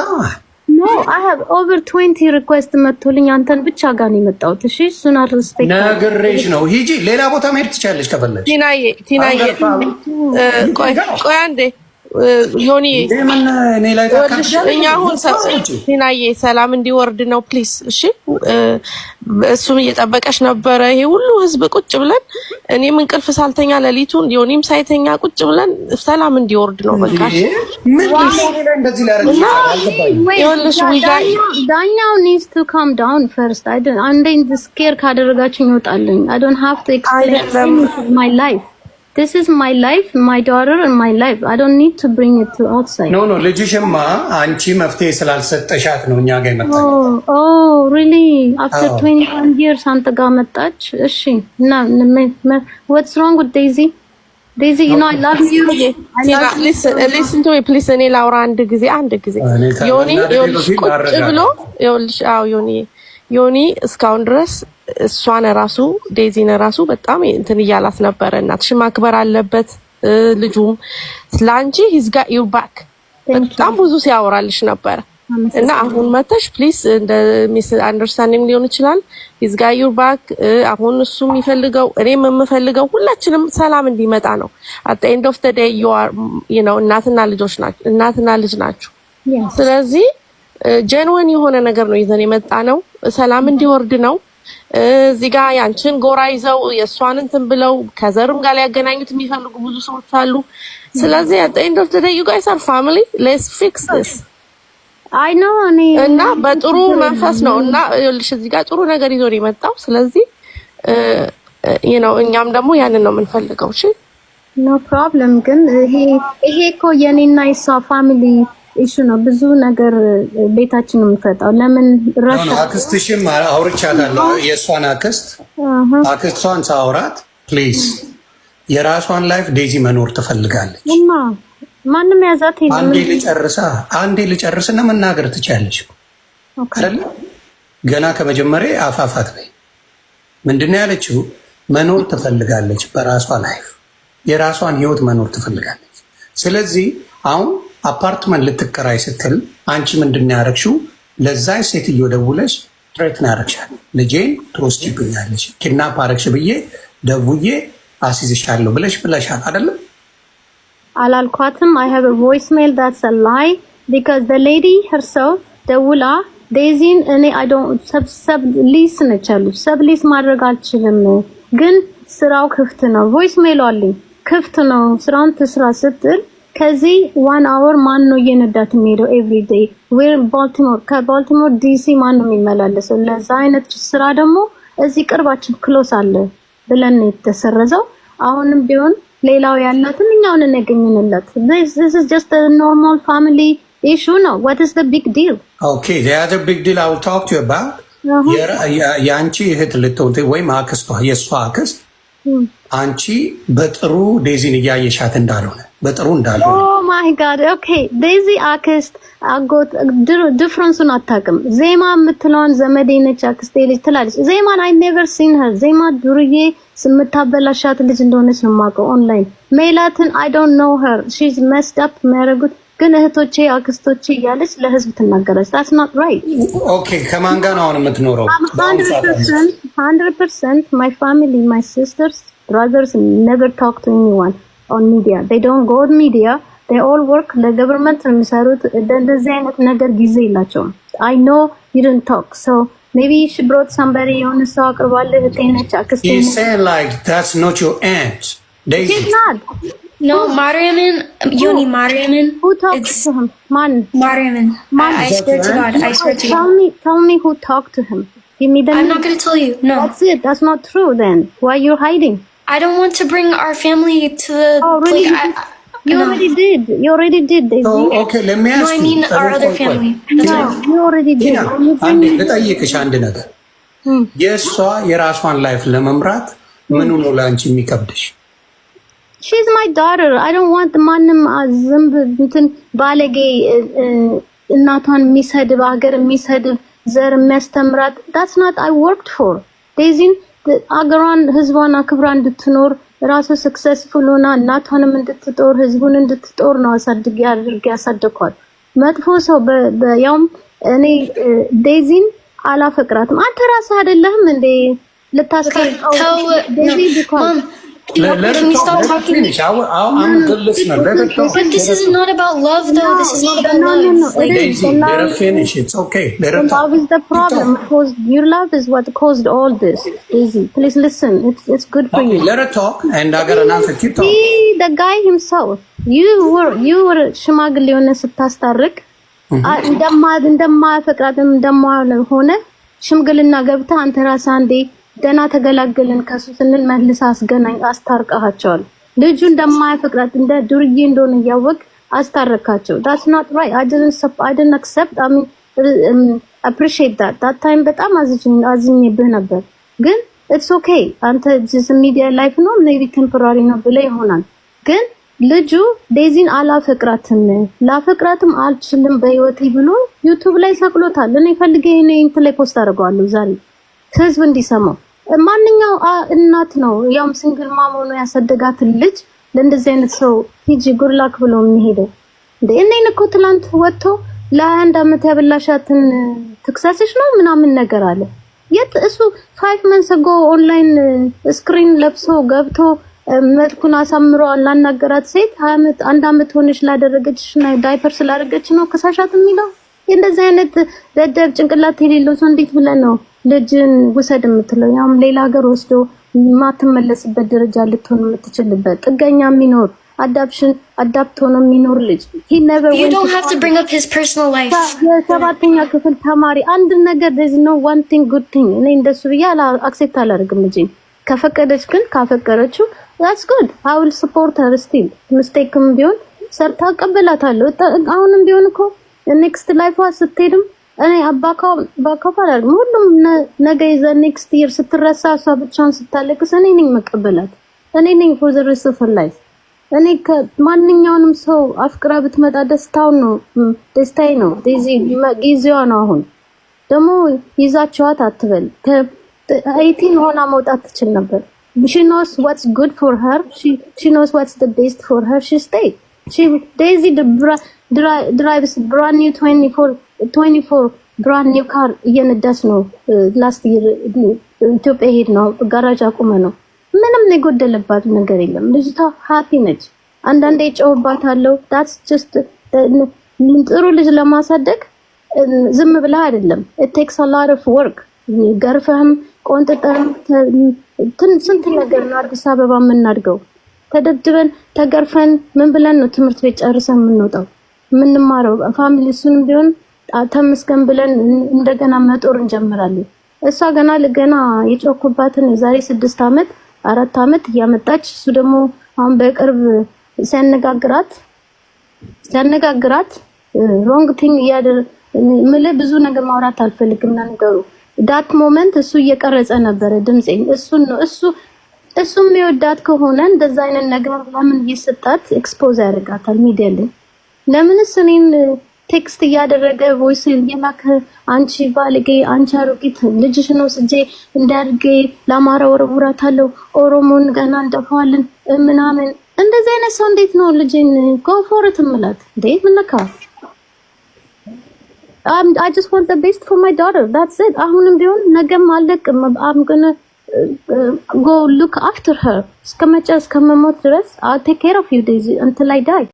time. No, I have over 20 requests መጥቶልኝ አንተን ብቻ ጋር ነው የመጣሁት። እሺ እሱን አልሪስፔክት ነገርሽ ነው። ሂጂ ሌላ ቦታ መሄድ ትችያለሽ ከፈለግሽ። ቲናዬ ቆይ አንዴ ዮኒ እኔ ላይ ታካሽ እኛ አሁን ቲናዬ ሰላም እንዲወርድ ነው ፕሊዝ። እሺ እሱም እየጠበቀሽ ነበረ። ይሄ ሁሉ ህዝብ ቁጭ ብለን እኔም እንቅልፍ ሳልተኛ ሌሊቱን ዮኒም ሳይተኛ ቁጭ ብለን ሰላም እንዲወርድ ነው በቃ። ምን ላይ እንደዚህ ላረጋግጥ ዳኛው needs to calm down first. I'm scared ካደረጋችሁኝ ይወጣልኝ. I don't have to explain my life. This is my life, my daughter and my life. I don't need to bring it to outside. No, ልጅሽማ አንቺ መፍትሄ ስላልሰጠሻት ነው እኛ ጋር መጣች። Oh, really? After 21 years አንተ ጋር መጣች? እሺ እና what's wrong with Daisy? Daisy, you know I love you. Listen to me please. እኔ ላውራ አንድ ጊዜ ዮኒ ቁጭ ብሎ ዮኒ እስካሁን ድረስ እሷን ራሱ ዴዚን ራሱ በጣም እንትን እያላት ነበረ። እናትሽ ማክበር አለበት ልጁም ስላንቺ he's got your back በጣም ብዙ ሲያወራልሽ ነበር እና አሁን መተሽ ፕሊዝ እንደ ሚስ አንደርስታንዲንግ ሊሆን ይችላል he's got your back አሁን እሱ የሚፈልገው እኔም የምፈልገው ሁላችንም ሰላም እንዲመጣ ነው። at the end of the day you are እናትና ልጅ ናችሁ። ስለዚህ ጀንወን የሆነ ነገር ነው ይዘን የመጣ ነው። ሰላም እንዲወርድ ነው። እዚህ ጋር ያንቺን ጎራ ይዘው የሷን እንትን ብለው ከዘርም ጋር ሊያገናኙት የሚፈልጉ ብዙ ሰዎች አሉ። ስለዚህ at the end of the day you guys are family, let's fix this. I know እና በጥሩ መንፈስ ነው እና ይኸውልሽ እዚህ ጋር ጥሩ ነገር ይዞ ነው የመጣው። ስለዚህ እኛም ደግሞ ያንን ነው የምንፈልገው። እሺ no problem ግን ይሄ እኮ የኔና የሷ ፋሚሊ እሺ ነው ብዙ ነገር ቤታችን ነው የምፈጣው። ለምን አክስትሽም አውርቻታለሁ የሷን አክስቷን ሳውራት ፕሊዝ የራሷን ላይፍ ዴዚ መኖር ትፈልጋለች። ማንም ያዛት አንዴ ልጨርስና መናገር ትችያለሽ አይደል? ገና ከመጀመሪያ አፋፋት ላይ ምንድነው ያለችው? መኖር ትፈልጋለች በራሷ ላይፍ የራሷን ህይወት መኖር ትፈልጋለች። ስለዚህ አሁን አፓርትመንት ልትከራይ ስትል አንቺ ምንድነው ያረክሽው? ለዛ ሴትዮ ደውለሽ ትሬት ነው ያረክሻል። ልጄን ትወስጂብኛለሽ ኪድናፕ አረክሽ ብዬ ደውዬ አስይዝሻለሁ ብለሻል አይደል? አላልኳትም። I have a voicemail that's a lie because the lady herself ደውላ ዴዚን እኔ I don't ሰብ ሊስ ነቻለሁ ሰብ ሊስ ማድረግ አልችልም ግን ስራው ክፍት ነው። voicemail አለኝ ክፍት ነው ስራውን ትስራ ስትል ከዚህ 1 hour ማን ነው እየነዳት የሚሄደው every day where Baltimore ከbaltimore DC ማን ነው የሚመላለሰው? ለዛ አይነት ስራ ደግሞ እዚህ ቅርባችን ክሎስ አለ ብለን የተሰረዘው። አሁንም ቢሆን ሌላው ያላትን እኛውን እንገኝንለት this is just a normal family issue no what is the big deal? Okay, the other big deal I will talk to you about ያንቺ እህት ልትወት ወይ ማክስቷ የሷ አክስት አንቺ በጥሩ ዴዚን እያየሻት እንዳልሆነ በጥሩ እንዳልሆነ oh my god okay ዴዚ አክስት አጎት ዲፍረንሱን አታውቅም። ዜማ የምትለውን ዘመዴ ነች አክስቴ ልጅ ትላለች። ዜማን I never seen her ዜማ ዱርዬ ስምታበላሻት ልጅ እንደሆነች ነው የማውቀው ኦንላይን። ሜላትን I don't know her she's messed up ማረጉት ግን እህቶቼ አክስቶቼ እያለች ለህዝብ ትናገራለች። that's not right. okay ከማን ጋር ነው አሁን የምትኖረው? 100% my family my sisters brothers never talk to anyone on media. They don't go to media. They all work the government የሚሰሩት እንደዚህ አይነት ነገር ጊዜ የላቸውም። I know you didn't talk so maybe she brought somebody on the soccer ball እህቴነች አክስቴ you say like that's not your aunt Daisy. It's not. No, Mariaman. Who talked to him? Mariaman. I swear to God. I swear to you. Tell me who talked to him. Give me the I'm not going to tell you. No. That's it. That's not true then. Why are you hiding? I don't want to bring our family to the... Oh, really? You already did. You already did, Daisy. Oh, okay. Let me ask you. No, I mean our other family. No, you already did. አንዴ ልጠይቅሽ አንድ ነገር የሷ የራሷን ላይፍ ለመምራት ምኑ ነው ለአንቺ የሚከብድሽ? She's my daughter. I don't want ማንም ዝምብ እንትን ባለጌ እናቷን የሚሰድብ ሀገር የሚሰድብ ዘር የሚያስተምራት that's not I worked for. ዴዚን አገሯን ህዝቧን አክብራ እንድትኖር ራሱ ሰክሰስፉል ሆና እናቷንም እንድትጦር ህዝቡን እንድትጦር ነው አሳድጌ አድርጌ ያሳደኳት። መጥፎ ሰው ያውም እኔ ዴዚን አላፈቅራትም። አንተ ራስህ አይደለህም እንዴ ልታስቀርቀው? ዴዚ ቢኮዝ can we stop talking? I'm a good listener. Let her talk. But this is not about love, though. This is not about love. No. Daisy, let her finish. It's okay. Let her talk. Love is the problem. Because your love is what caused all this. Daisy, please listen. It's good for you. Let her talk, and I got an answer. Keep talking. See, the guy himself. You were ሽማግሌ ሆነ ስታስታርቅ እንደማያፈቅራትም እንደማልሆነ ሽምግልና ገብተህ አንተ ራስህ አንዴ ደና ተገላገልን ከሱ ስንል መልስ አስገናኝ አስታርቀሃቸዋል። ልጁ እንደማያፈቅራት እንደ ዱርዬ እንደሆነ ያወቅ አስታረካቸው። that's not right. I didn't accept. I mean appreciate that time በጣም አዝኜብህ ነበር። ግን it's okay. አንተ just media life ነው maybe temporary ነው ብለህ ይሆናል። ግን ልጁ ዴዚን አላፈቅራትም ላፈቅራትም አልችልም በህይወቴ ብሎ ዩቲዩብ ላይ ሰቅሎታል። እኔ ፈልጌ እንትን ላይ ፖስት አደርገዋለሁ ዛሬ ህዝብ እንዲሰማው። ማንኛው እናት ነው ያውም ሲንግል ማም ሆኖ ያሳደጋት ልጅ ለእንደዚህ አይነት ሰው ሂጂ ጉርላክ ብሎ የሚሄደው እንዴ? እኔን እኮ ትላንት ወጥቶ ለ21 ዓመት ያበላሻትን ትክሰስሽ ነው ምናምን ነገር አለ። የት እሱ 5 months ago ኦንላይን ስክሪን ለብሶ ገብቶ መልኩን አሳምሮ ላናገራት ሴት 1 ዓመት ሆነሽ ላደረገችሽ እና ዳይፐር ስላደረገች ነው ከሳሻት የሚለው? እንደዚህ አይነት ደደብ ጭንቅላት የሌለው ሰው እንዴት ብለን ነው ልጅን ውሰድ የምትለው? ያውም ሌላ ሀገር ወስዶ ማትመለስበት ደረጃ ልትሆን የምትችልበት ጥገኛ የሚኖር አዳፕት ሆኖ የሚኖር ልጅ you don't have to bring up his personal life. የሰባተኛ ክፍል ተማሪ አንድ ነገር there is no one thing good thing እኔ እንደሱ ብያ አክሴፕት አላደርግም። ልጅ ከፈቀደች ግን ካፈቀረችው that's good. I will support her still. ሚስቴክም ቢሆን ሰርታ ቀበላታለሁ። አሁንም ቢሆን እኮ ኔክስት ላይፏ ስትሄድም እኔ ባካፋላል ሁሉም ነገ ይዘ ኔክስት ይር ስትረሳ እሷ ብቻን ስታለቅስ እኔ ነኝ መቀበላት። እኔ ነኝ for the rest of her life። እኔ ከማንኛውንም ሰው አፍቅራ ብትመጣ ደስታው ነው ደስታዬ ነው። ጊዜዋ ነው። አሁን ደግሞ ይዛቸዋት አትበል። ከ18 ሆና መውጣት ትችል ነበር። she knows what's good for her. She knows what's the best for her. She stayed. Daisy drives brand new 24 brand new car እየነዳች ነው። last year ኢትዮጵያ ሄድ ነው ጋራጅ አቁመ ነው። ምንም የጎደለባት ነገር የለም። ልጅቷ ሃፒ ነች። አንዳንዴ ጨውባታለሁ። that's just ጥሩ ልጅ ለማሳደግ ዝም ብላ አይደለም። it takes a lot of work. ገርፈህም ቆንጥጠህም ስንት ነገር ነው አዲስ አበባ የምናድገው። ተደድበን ተገርፈን ምን ብለን ነው ትምህርት ቤት ጨርሰን የምንወጣው የምንማረው? ፋሚሊ እሱንም ቢሆን ተመስገን ብለን እንደገና መጦር እንጀምራለን። እሷ ገና የጮኩባትን የዛሬ 6 ዓመት 4 ዓመት እያመጣች እሱ ደግሞ አሁን በቅርብ ሲያነጋግራት ሮንግ ቲንግ ብዙ ነገር ማውራት አልፈልግም ነገሩ ዳት ሞመንት እሱ እየቀረጸ ነበር ድምጼን። እሱ የሚወዳት ከሆነ እንደዛ አይነት ነገር ለምን ይሰጣት ኤክስፖዝ ያደርጋታል ሚዲያ ላይ? ለምንስ እኔን ቴክስት እያደረገ ቮይስ እየላከ አንቺ ባለጌ አንቺ አሮጊት ልጅሽ ነው ስጄ እንዳርጌ ለማራ ወረውራታለሁ ኦሮሞን ገና እንደፋለን ምናምን እንደዛ አይነት ሰው እንዴት ነው ልጅን ኮንፎርት ምላት እንዴ? ምንካ I just want the best for my daughter. That's it. አሁንም ቢሆን ነገም አለቅም። I'm gonna go look after her. እስከመጨረስ እስከመሞት ድረስ I'll take care of you, Daisy, until I die.